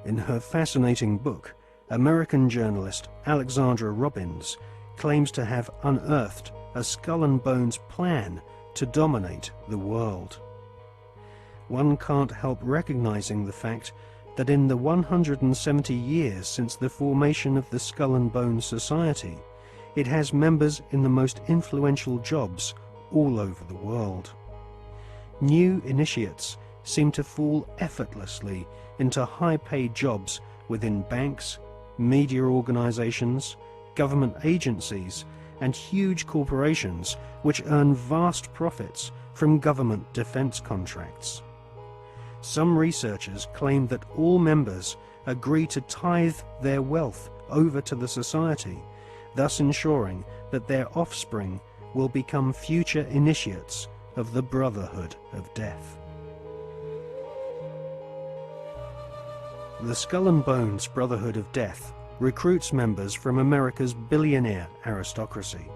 In her fascinating book, American journalist Alexandra Robbins claims to have unearthed a skull and bones plan to dominate the world. One can't help recognizing the fact that in the 170 years since the formation of the Skull and Bones Society, it has members in the most influential jobs all over the world. New initiates seem to fall effortlessly into high-paid jobs within banks, media organizations, government agencies, and huge corporations which earn vast profits from government defense contracts. Some researchers claim that all members agree to tithe their wealth over to the society, thus ensuring that their offspring will become future initiates of the Brotherhood of Death. The Skull and Bones Brotherhood of Death recruits members from America's billionaire aristocracy.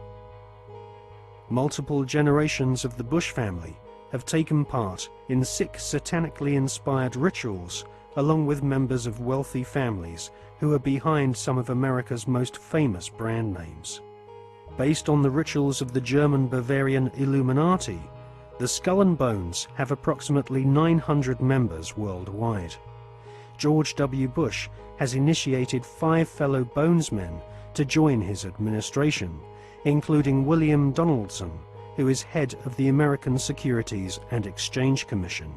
Multiple generations of the Bush family have taken part in 6 satanically inspired rituals along with members of wealthy families who are behind some of America's most famous brand names. Based on the rituals of the German Bavarian Illuminati, the Skull and Bones have approximately 900 members worldwide. George W. Bush has initiated 5 fellow Bonesmen to join his administration, including William Donaldson, who is head of the American Securities and Exchange Commission.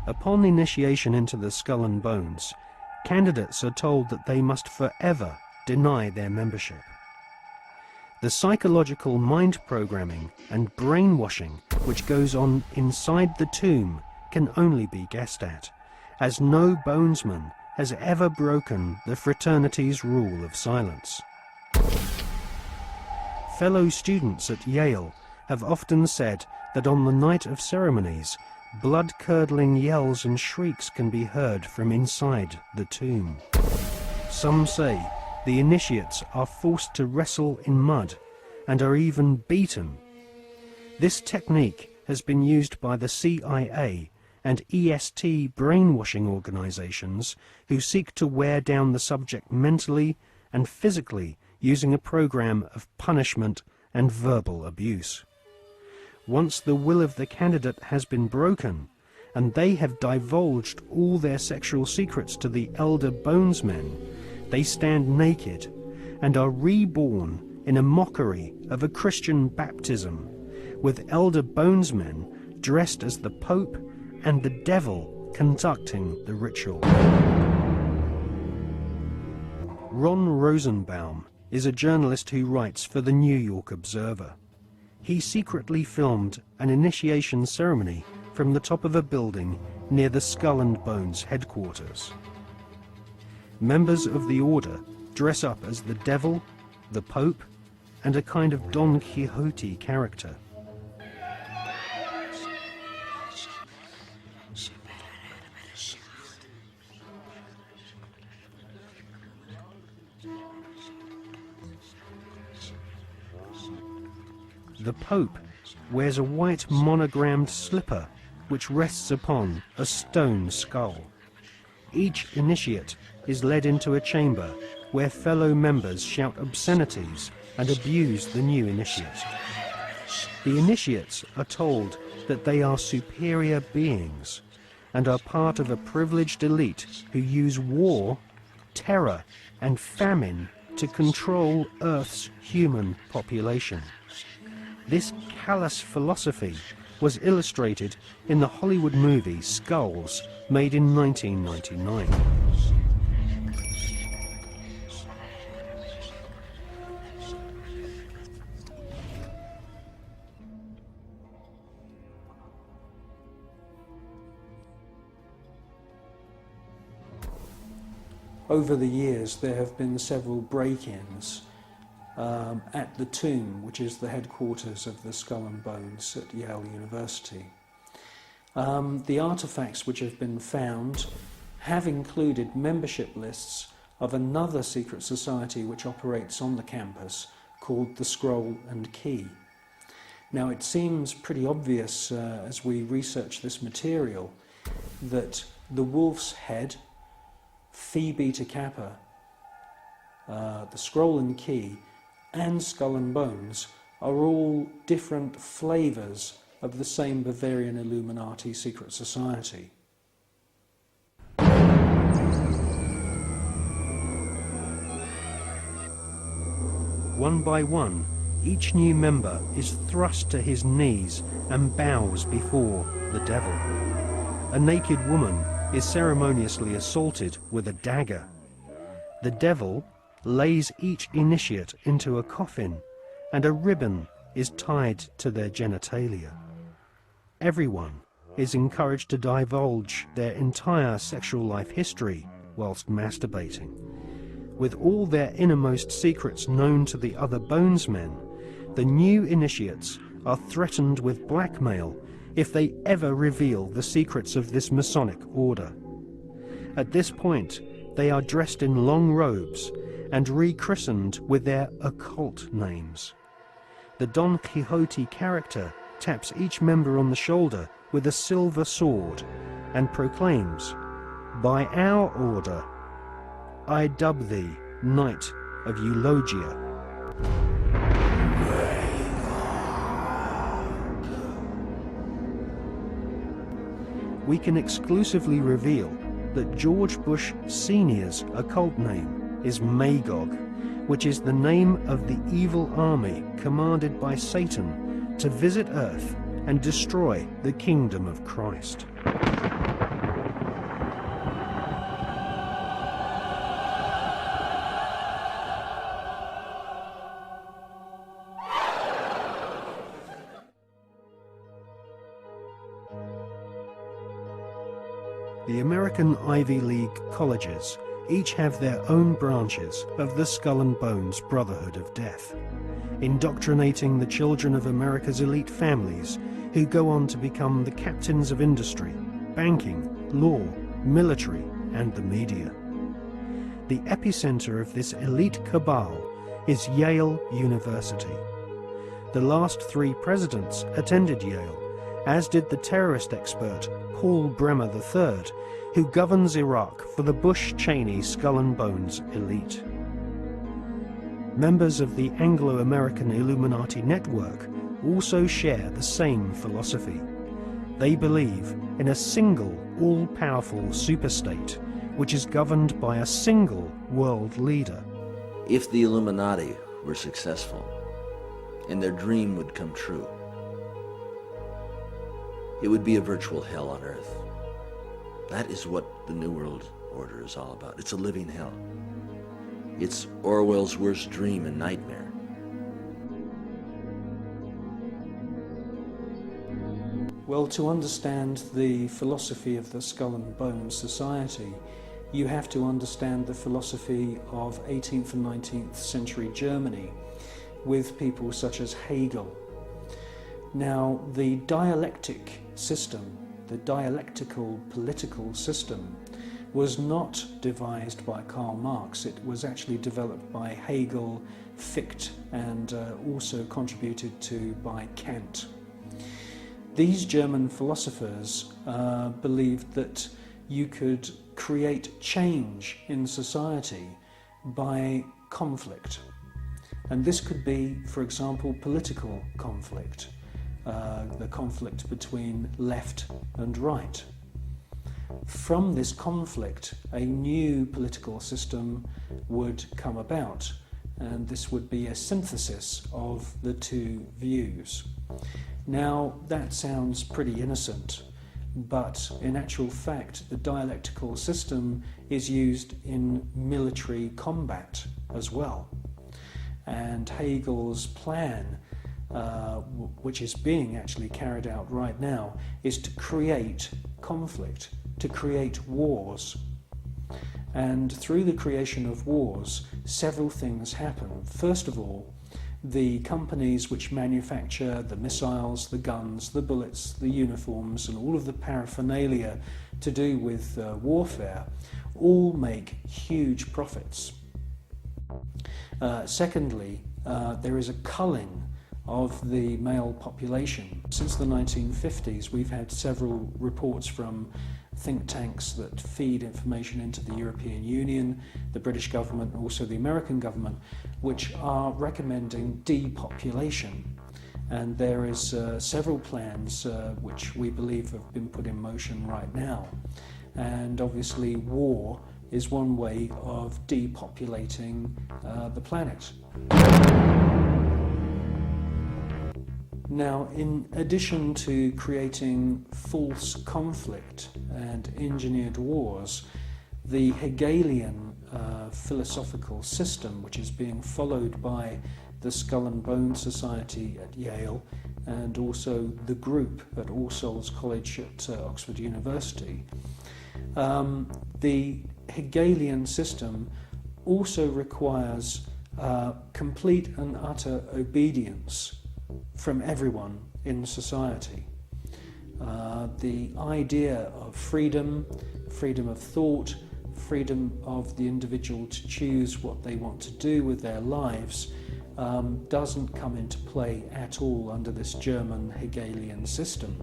Upon initiation into the Skull and Bones, candidates are told that they must forever deny their membership. The psychological mind programming and brainwashing which goes on inside the tomb can only be guessed at, as no Bonesman has ever broken the fraternity's rule of silence. Fellow students at Yale have often said that on the night of ceremonies, blood-curdling yells and shrieks can be heard from inside the tomb. Some say the initiates are forced to wrestle in mud and are even beaten. This technique has been used by the CIA and EST brainwashing organizations who seek to wear down the subject mentally and physically using a program of punishment and verbal abuse. Once the will of the candidate has been broken, and they have divulged all their sexual secrets to the elder Bonesmen, they stand naked and are reborn in a mockery of a Christian baptism, with elder Bonesmen dressed as the Pope and the Devil conducting the ritual. Ron Rosenbaum is a journalist who writes for the New York Observer. He secretly filmed an initiation ceremony from the top of a building near the Skull and Bones headquarters. Members of the order dress up as the Devil, the Pope, and a kind of Don Quixote character. The Pope wears a white monogrammed slipper which rests upon a stone skull. Each initiate is led into a chamber where fellow members shout obscenities and abuse the new initiate. The initiates are told that they are superior beings and are part of a privileged elite who use war, terror, and famine to control Earth's human population. This callous philosophy was illustrated in the Hollywood movie Skulls, made in 1999. Over the years, there have been several break-ins at the tomb, which is the headquarters of the Skull and Bones at Yale University. The artifacts which have been found have included membership lists of another secret society which operates on the campus called the Scroll and Key. Now, it seems pretty obvious as we research this material that the wolf's head, Phi Beta Kappa, the scroll and key, and skull and bones are all different flavours of the same Bavarian Illuminati secret society. One by one, each new member is thrust to his knees and bows before the devil. A naked woman is ceremoniously assaulted with a dagger. The devil lays each initiate into a coffin, and a ribbon is tied to their genitalia. Everyone is encouraged to divulge their entire sexual life history whilst masturbating. With all their innermost secrets known to the other bonesmen, the new initiates are threatened with blackmail if they ever reveal the secrets of this Masonic order. At this point, they are dressed in long robes and rechristened with their occult names. The Don Quixote character taps each member on the shoulder with a silver sword and proclaims, "By our order, I dub thee Knight of Eulogia." We can exclusively reveal that George Bush Sr.'s occult name is Magog, which is the name of the evil army commanded by Satan to visit Earth and destroy the kingdom of Christ. The American Ivy League colleges each have their own branches of the Skull and Bones Brotherhood of Death, indoctrinating the children of America's elite families who go on to become the captains of industry, banking, law, military, and the media. The epicenter of this elite cabal is Yale University. The last 3 presidents attended Yale, as did the terrorist expert Paul Bremer III, who governs Iraq for the Bush-Cheney Skull and Bones elite. Members of the Anglo-American Illuminati network also share the same philosophy. They believe in a single, all-powerful superstate, which is governed by a single world leader. If the Illuminati were successful, and their dream would come true, it would be a virtual hell on earth. That is what the New World Order is all about. It's a living hell. It's Orwell's worst dream and nightmare. Well, to understand the philosophy of the Skull and Bones Society, you have to understand the philosophy of 18th and 19th century Germany, with people such as Hegel. Now, the dialectic system, the dialectical political system, was not devised by Karl Marx. It was actually developed by Hegel, Fichte, and also contributed to by Kant. These German philosophers believed that you could create change in society by conflict. And this could be, for example, political conflict, the conflict between left and right. From this conflict, a new political system would come about, and this would be a synthesis of the two views. Now, that sounds pretty innocent, but in actual fact, the dialectical system is used in military combat as well. And Hegel's plan, which is being actually carried out right now, is to create conflict, to create wars. And through the creation of wars, several things happen. First of all, the companies which manufacture the missiles, the guns, the bullets, the uniforms, and all of the paraphernalia to do with warfare, all make huge profits. Secondly, there is a culling of the male population. Since the 1950s, we've had several reports from think tanks that feed information into the European Union, the British government, and also the American government, which are recommending depopulation. And there is several plans which we believe have been put in motion right now. And obviously war is one way of depopulating the planet. Now, in addition to creating false conflict and engineered wars, the Hegelian philosophical system, which is being followed by the Skull and Bone Society at Yale and also the group at All Souls College at Oxford University, the Hegelian system also requires complete and utter obedience from everyone in society. The idea of freedom, freedom of thought, freedom of the individual to choose what they want to do with their lives doesn't come into play at all under this German Hegelian system.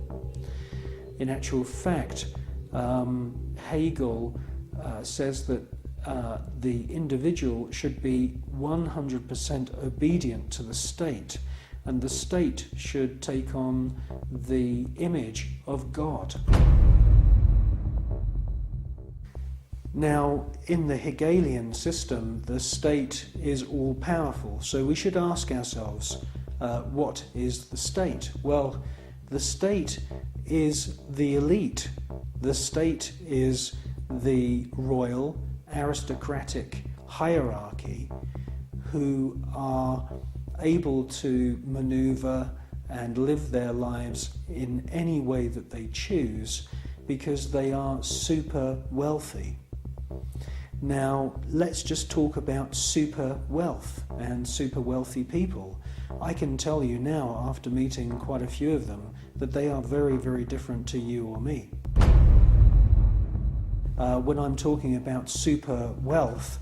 In actual fact, Hegel says that the individual should be 100% obedient to the state, and the state should take on the image of God. Now, in the Hegelian system, the state is all-powerful, so we should ask ourselves, what is the state? Well, the state is the elite. The state is the royal, aristocratic hierarchy who are able to maneuver and live their lives in any way that they choose because they are super wealthy. Now, let's just talk about super wealth and super wealthy people. I can tell you now, after meeting quite a few of them, that they are very, very different to you or me. When I'm talking about super wealth,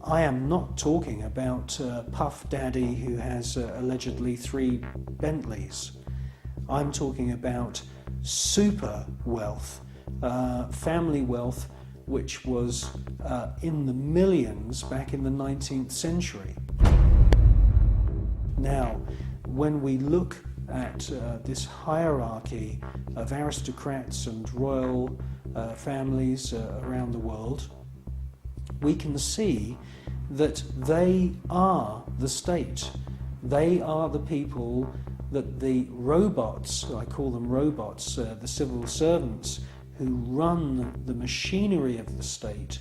I am not talking about Puff Daddy who has allegedly 3 Bentleys. I'm talking about super wealth, family wealth, which was in the millions back in the 19th century. Now, when we look at this hierarchy of aristocrats and royal families around the world, we can see that they are the state. They are the people that the robots, I call them robots, the civil servants who run the machinery of the state.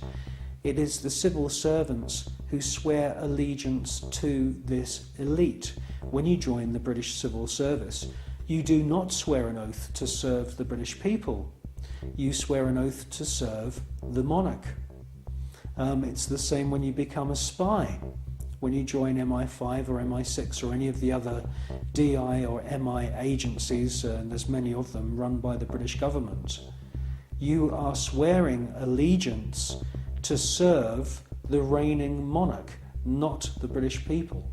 It is the civil servants who swear allegiance to this elite. When you join the British Civil Service, you do not swear an oath to serve the British people. You swear an oath to serve the monarch. It's the same when you become a spy. When you join MI5 or MI6 or any of the other DI or MI agencies, and there's many of them run by the British government, you are swearing allegiance to serve the reigning monarch, not the British people.